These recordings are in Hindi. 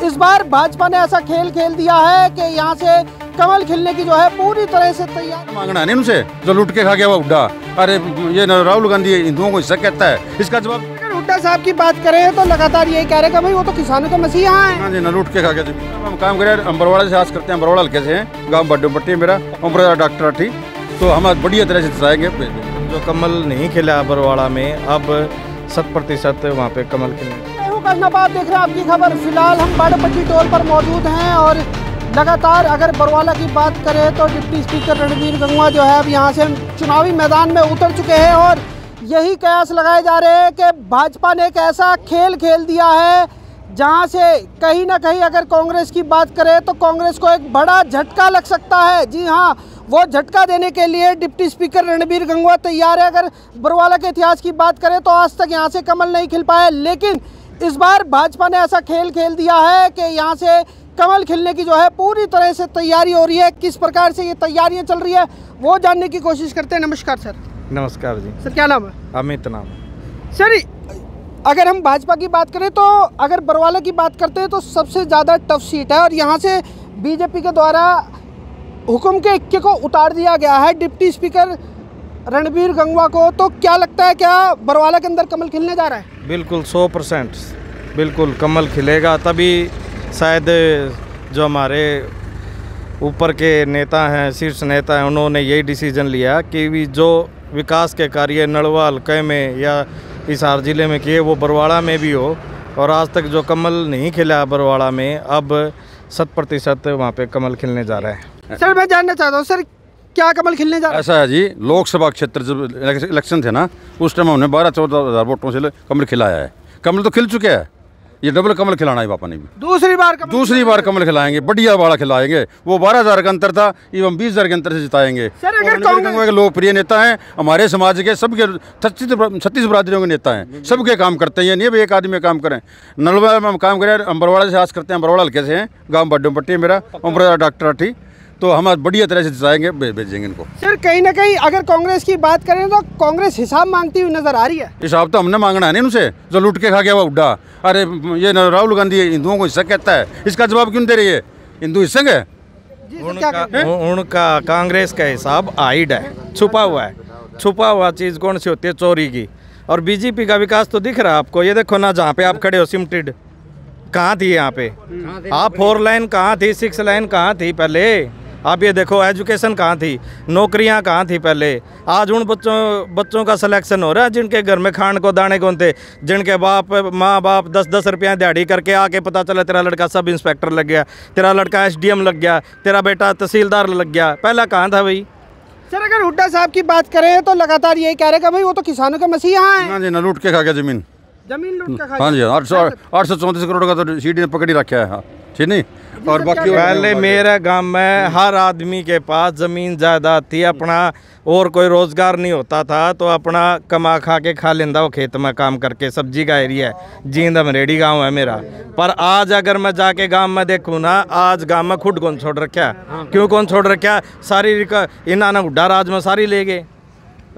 इस बार भाजपा ने ऐसा खेल खेल दिया है कि यहाँ से कमल खिलने की जो है पूरी तरह से तैयार। मांगना नहीं उनसे जो लूट के खा गया वो हुड्डा। अरे ये राहुल गांधी हिंदुओं को हिस्सा कहता है, इसका जवाब। अगर हुड्डा साहब की बात करें तो लगातार यही कह रहे हैं भाई वो तो किसानों के मसीहा हैं। हाँ जी, न लूट के खा गया। हम काम करें अम्बरवाड़ा से आस करते हैं, अम्बरवाड़ा हल्के से हैं, गाँव बड्डे पट्टी मेरा अम्बरवाड़ा डॉक्टर अठी, तो हम बढ़िया तरह से जिताएंगे। जो कमल नहीं खिला अम्बरवाड़ा में, अब 100% वहाँ पे कमल खिले। आप देख रहे हैं आपकी खबर। फिलहाल हम बाड़ेपट्टी टोल पर मौजूद हैं और लगातार अगर बरवाला की बात करें तो डिप्टी स्पीकर रणबीर गंगवा जो है अब यहाँ से चुनावी मैदान में उतर चुके हैं और यही कयास लगाए जा रहे हैं कि भाजपा ने एक ऐसा खेल खेल दिया है जहाँ से कहीं ना कहीं अगर कांग्रेस की बात करें तो कांग्रेस को एक बड़ा झटका लग सकता है। जी हाँ, वो झटका देने के लिए डिप्टी स्पीकर रणबीर गंगवा तैयार है। अगर बरवाला के इतिहास की बात करें तो आज तक यहाँ से कमल नहीं खिल पाया, लेकिन इस बार भाजपा ने ऐसा खेल खेल दिया है कि यहाँ से कमल खिलने की जो है पूरी तरह से तैयारी हो रही है। किस प्रकार से ये तैयारियां चल रही है वो जानने की कोशिश करते हैं। नमस्कार सर। नमस्कार जी। सर क्या नाम है? अमित नाम। सर अगर हम भाजपा की बात करें तो अगर बरवाला की बात करते हैं तो सबसे ज़्यादा टफ सीट है और यहाँ से बीजेपी के द्वारा हुक्म के इक्के को उतार दिया गया है डिप्टी स्पीकर रणबीर गंगवा को। तो क्या लगता है, क्या बरवाला के अंदर कमल खिलने जा रहा है? बिल्कुल 100% बिल्कुल कमल खिलेगा, तभी शायद जो हमारे ऊपर के नेता हैं, शीर्ष नेता हैं, उन्होंने यही डिसीजन लिया कि जो विकास के कार्य नलवा हल्के में या हिसार ज़िले में किए वो बरवाड़ा में भी हो। और आज तक जो कमल नहीं खिला बरवाड़ा में, अब 100% वहाँ पे कमल खिलने जा रहा है। सर मैं जानना चाहता हूँ सर, क्या कमल खिलने जा रहा है? ऐसा है जी, लोकसभा क्षेत्र जब इलेक्शन थे ना, उस टाइम हमने 12-14 हज़ार वोटों से कमल खिलाया है। कमल तो खिल चुके हैं, ये डबल कमल खिलाना है पापा ने भी। दूसरी बार कमल खिलाएंगे, बढ़िया वाला खिलाएंगे। वो 12,000 का अंतर था, ये हम 20,000 के अंतर से जिताएंगे। के लोकप्रिय नेता हैं, हमारे समाज के सबके 36 बरादरियों के नेता हैं, सबके काम करते हैं। ये नहीं एक आदमी काम करें। नलवा में हम काम करें, अम्बरवाड़ा से आस करते हैं, अम्बरवाड़ा हल्के से हैं, गाँव बड्डे पट्टी मेरा अम्बरवाड़ा डॉक्टर अठी, तो हम बढ़िया तरह से जिताएंगे, भेजेंगे इनको। सर कहीं ना कहीं अगर कांग्रेस की बात करें तो कांग्रेस हिसाब मांगती हुई नजर आ रही है। हिसाब तो हमने मांगना है नहीं उनसे जो लूट के खा गया वो हुड्डा। अरे ये राहुल गांधी हिंदुओं को हिस्सा कहता है, इसका जवाब क्यों दे रही है? हिंदू हिस्सा है उनका कांग्रेस का हिसाब हाइड है, छुपा हुआ है। छुपा हुआ चीज़ कौन सी होती है? चोरी की। और बीजेपी का विकास तो दिख रहा है आपको। ये देखो ना, जहाँ पे आप खड़े हो सिमटेड कहाँ थी? यहाँ पे आप 4 लाइन कहाँ थी? 6 लाइन कहाँ थी पहले? आप ये देखो, एजुकेशन कहाँ थी? नौकरियाँ कहाँ थी पहले? आज उन बच्चों का सिलेक्शन हो रहा है जिनके घर में खान को दाने कौन थे, जिनके माँ बाप 10-10 रुपया दिहाड़ी करके आके पता चला तेरा लड़का सब इंस्पेक्टर लग गया, तेरा लड़का SDM लग गया, तेरा बेटा तहसीलदार लग गया। पहला कहाँ था भाई? सर अगर हुड्डा साहब की बात करें तो लगातार यही कह रहे हैं भाई वो तो किसानों के मसीहा हैं। हाँ जी, न लूट के खा गया जमीन लूट के खा। हाँ जी, 834 करोड़ का तो सीडी ने पकड़ ही रखा है। हाँ ठीक नहीं। और बाकी पहले मेरे गांव में हर आदमी के पास ज़मीन जायदाद थी, अपना और कोई रोज़गार नहीं होता था तो अपना कमा खा के खा लेंदा वो खेत में काम करके। सब्जी का एरिया है, जींद अमरेडी गांव है मेरा। पर आज अगर मैं जाके गांव में देखूँ ना, आज गांव में खुद कौन छोड़ रखा है? क्यों कौन छोड़ रखा? सारी इन्होंने हुड्डा राज में सारी ले गए।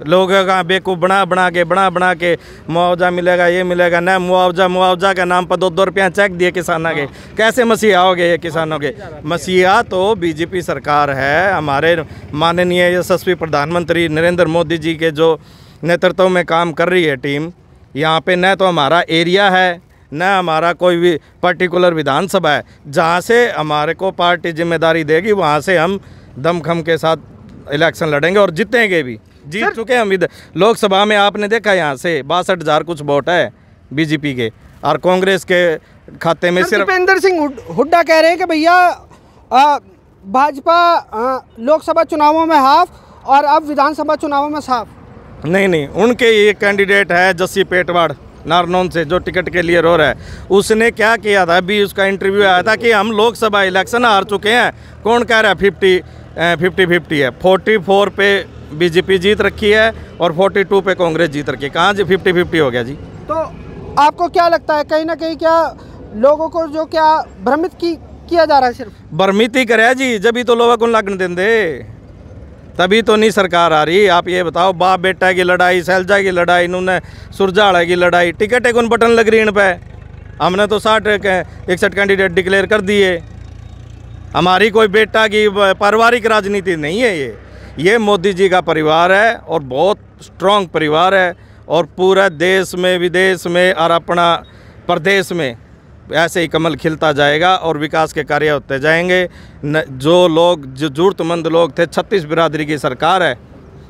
लोग बेवकूफ़ बना के मुआवजा मिलेगा, ये मिलेगा ना, मुआवजा के नाम पर 2-2 रुपया चेक दिए किसानों के। कैसे मसीहा हो गए ये किसानों के? मसीहा तो बीजेपी सरकार है, हमारे माननीय यशस्वी प्रधानमंत्री नरेंद्र मोदी जी के जो नेतृत्व में काम कर रही है टीम। यहाँ पे न तो हमारा एरिया है, न हमारा कोई भी पर्टिकुलर विधानसभा है। जहाँ से हमारे को पार्टी जिम्मेदारी देगी वहाँ से हम दमखम के साथ इलेक्शन लड़ेंगे और जीतेंगे भी। जीत चुके हम इधर लोकसभा में। आपने देखा यहाँ से 62,000 कुछ वोट है बीजेपी के, और कांग्रेस के खाते में सिर्फ। दीपेंद्र सिंह हुड्डा कह रहे हैं कि भैया भाजपा लोकसभा चुनावों में हाफ और अब विधानसभा चुनावों में साफ। नहीं, उनके ये कैंडिडेट है जस्सी पेटवाड़ नारनौल से, जो टिकट के लिए रो रहा है। उसने क्या किया था? अभी उसका इंटरव्यू आया था कि हम लोकसभा इलेक्शन हार चुके हैं। कौन कह रहा है 50-50 है? 44 पे बीजेपी जीत रखी है और 42 पे कांग्रेस जीत रखी है। कहाँ जी 50-50 हो गया जी? तो आपको क्या लगता है, कहीं ना कहीं क्या लोगों को जो क्या भ्रमित किया जा रहा है? सिर्फ भ्रमित ही करे जी, जब भी तो लोगों को लगन देंगे, तभी तो नहीं सरकार आ रही। आप ये बताओ, बाप बेटा की लड़ाई, सैलजा की लड़ाई, इन्होंने सुरजाड़ा की लड़ाई, टिकट कौन बटन लग रही इन पे? हमने तो 61 कैंडिडेट डिक्लेयर कर दिए। हमारी कोई बेटा की पारिवारिक राजनीति नहीं है ये मोदी जी का परिवार है और बहुत स्ट्रॉन्ग परिवार है, और पूरा देश में विदेश में और अपना प्रदेश में ऐसे ही कमल खिलता जाएगा और विकास के कार्य होते जाएंगे। जो ज़रूरतमंद लोग थे, 36 बिरादरी की सरकार है।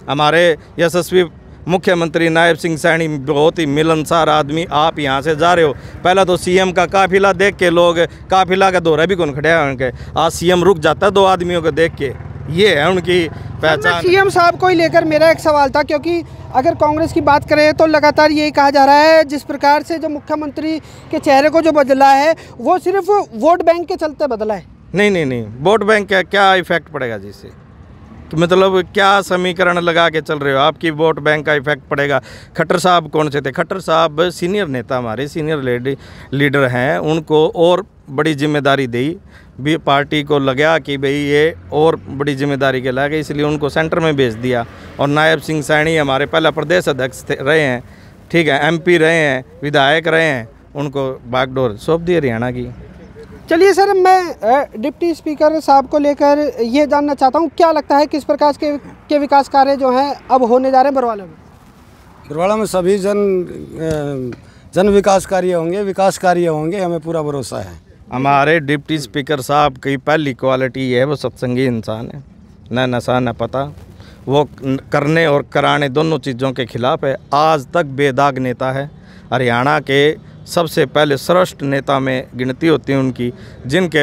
हमारे यशस्वी मुख्यमंत्री नायब सिंह सैनी बहुत ही मिलनसार आदमी। आप यहाँ से जा रहे हो, पहला तो सीएम का काफिला देख के लोग काफिला का दौरा भी कौन खड़े हैं उनके, आज सीएम रुक जाता है 2 आदमियों को देख के, ये है उनकी पहचान। सीएम साहब को ही लेकर मेरा एक सवाल था, क्योंकि अगर कांग्रेस की बात करें तो लगातार यही कहा जा रहा है जिस प्रकार से जो मुख्यमंत्री के चेहरे को जो बदला है वो सिर्फ वोट बैंक के चलते बदला है। नहीं, वोट बैंक का क्या इफेक्ट पड़ेगा जिससे, मतलब क्या समीकरण लगा के चल रहे हो, आपकी वोट बैंक का इफेक्ट पड़ेगा। खट्टर साहब कौन से थे? खट्टर साहब सीनियर नेता, हमारे सीनियर लीडर हैं, उनको और बड़ी जिम्मेदारी दी भी, पार्टी को लगा कि भाई ये और बड़ी जिम्मेदारी के लागे, इसलिए उनको सेंटर में भेज दिया। और नायब सिंह सैनी हमारे पहला प्रदेश अध्यक्ष रहे हैं, ठीक है, MP रहे हैं, विधायक रहे हैं, उनको बागडोर सौंप दी हरियाणा की। चलिए सर, मैं डिप्टी स्पीकर साहब को लेकर ये जानना चाहता हूँ, क्या लगता है किस प्रकार के विकास कार्य जो हैं अब होने जा रहे हैं बरवाला में? बरवाला में सभी जन विकास कार्य होंगे, हमें पूरा भरोसा है। हमारे डिप्टी स्पीकर साहब की पहली क्वालिटी ये है, वो सत्संगी इंसान है, न नशा न पता, वो करने और कराने दोनों चीज़ों के खिलाफ है। आज तक बेदाग नेता है, हरियाणा के सबसे पहले श्रेष्ठ नेता में गिनती होती है उनकी, जिनके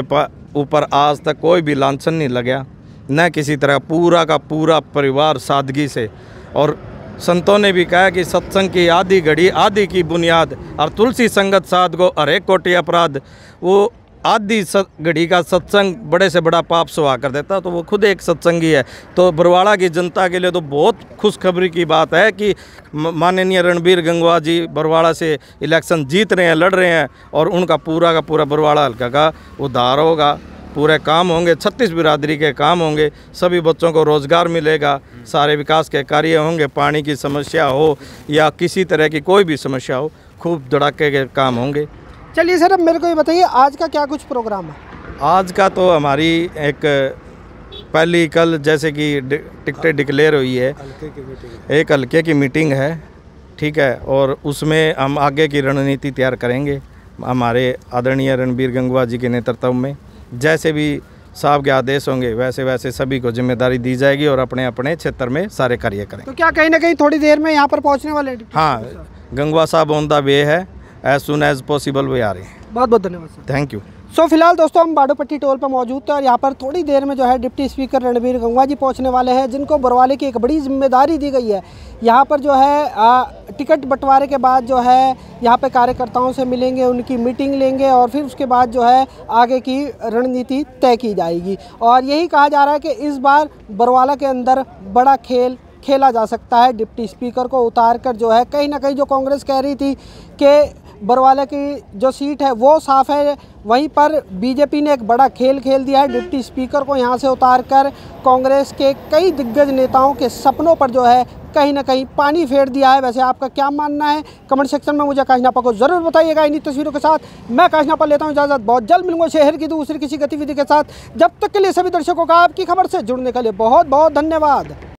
ऊपर आज तक कोई भी लांछन नहीं लगा, न किसी तरह, पूरा का पूरा परिवार सादगी से। और संतों ने भी कहा कि सत्संग की आदि घड़ी आदि की बुनियाद, और तुलसी संगत साध को हर एक कोटि अपराध। वो आदि घड़ी का सत्संग बड़े से बड़ा पाप सुहा कर देता, तो वो खुद एक सत्संगी है। तो बरवाड़ा की जनता के लिए तो बहुत खुशखबरी की बात है कि माननीय रणबीर गंगवा जी बरवाड़ा से इलेक्शन जीत रहे हैं, लड़ रहे हैं, और उनका पूरा का पूरा बरवाड़ा हल्का का उद्धार होगा, पूरे काम होंगे, 36 बिरादरी के काम होंगे, सभी बच्चों को रोज़गार मिलेगा, सारे विकास के कार्य होंगे, पानी की समस्या हो या किसी तरह की कोई भी समस्या हो, खूब धड़ाके के काम होंगे। चलिए सर, अब मेरे को ये बताइए आज का क्या कुछ प्रोग्राम है? आज का तो हमारी एक पहली कल जैसे कि टिकटें डिक्लेयर हुई है, एक हल्के की मीटिंग है, ठीक है, और उसमें हम आगे की रणनीति तैयार करेंगे हमारे आदरणीय रणबीर गंगवा जी के नेतृत्व में। जैसे भी साहब के आदेश होंगे वैसे वैसे सभी को जिम्मेदारी दी जाएगी और अपने अपने क्षेत्र में सारे कार्य करेंगे। तो क्या कहीं ना कहीं थोड़ी देर में यहाँ पर पहुँचने वाले? हाँ, गंगवा साहब ऑन द वे है, एज सुन एज पॉसिबल वे आ रहे हैं। बहुत बहुत धन्यवाद सर। Thank you. सो फिलहाल दोस्तों हम बाडोपट्टी टोल पर मौजूद थे और यहाँ पर थोड़ी देर में जो है डिप्टी स्पीकर रणबीर गंगवा जी पहुँचने वाले हैं, जिनको बरवाले की एक बड़ी जिम्मेदारी दी गई है। यहाँ पर जो है टिकट बंटवारे के बाद जो है यहाँ पे कार्यकर्ताओं से मिलेंगे, उनकी मीटिंग लेंगे और फिर उसके बाद जो है आगे की रणनीति तय की जाएगी। और यही कहा जा रहा है कि इस बार बरवाला के अंदर बड़ा खेल खेला जा सकता है। डिप्टी स्पीकर को उतार कर जो है कहीं ना कहीं जो कांग्रेस कह रही थी कि बरवाला की जो सीट है वो साफ है, वहीं पर बीजेपी ने एक बड़ा खेल खेल दिया है। डिप्टी स्पीकर को यहाँ से उतार कर कांग्रेस के कई दिग्गज नेताओं के सपनों पर जो है कहीं ना कहीं पानी फेर दिया है। वैसे आपका क्या मानना है कमेंट सेक्शन में मुझे काश नापा को ज़रूर बताइएगा। इन्हीं तस्वीरों के साथ मैं काश नापा लेता हूँ इजाज़त। बहुत जल्द मिलूंगा शहर की दूसरी किसी गतिविधि के साथ। जब तक के लिए सभी दर्शकों का आपकी खबर से जुड़ने के लिए बहुत बहुत धन्यवाद।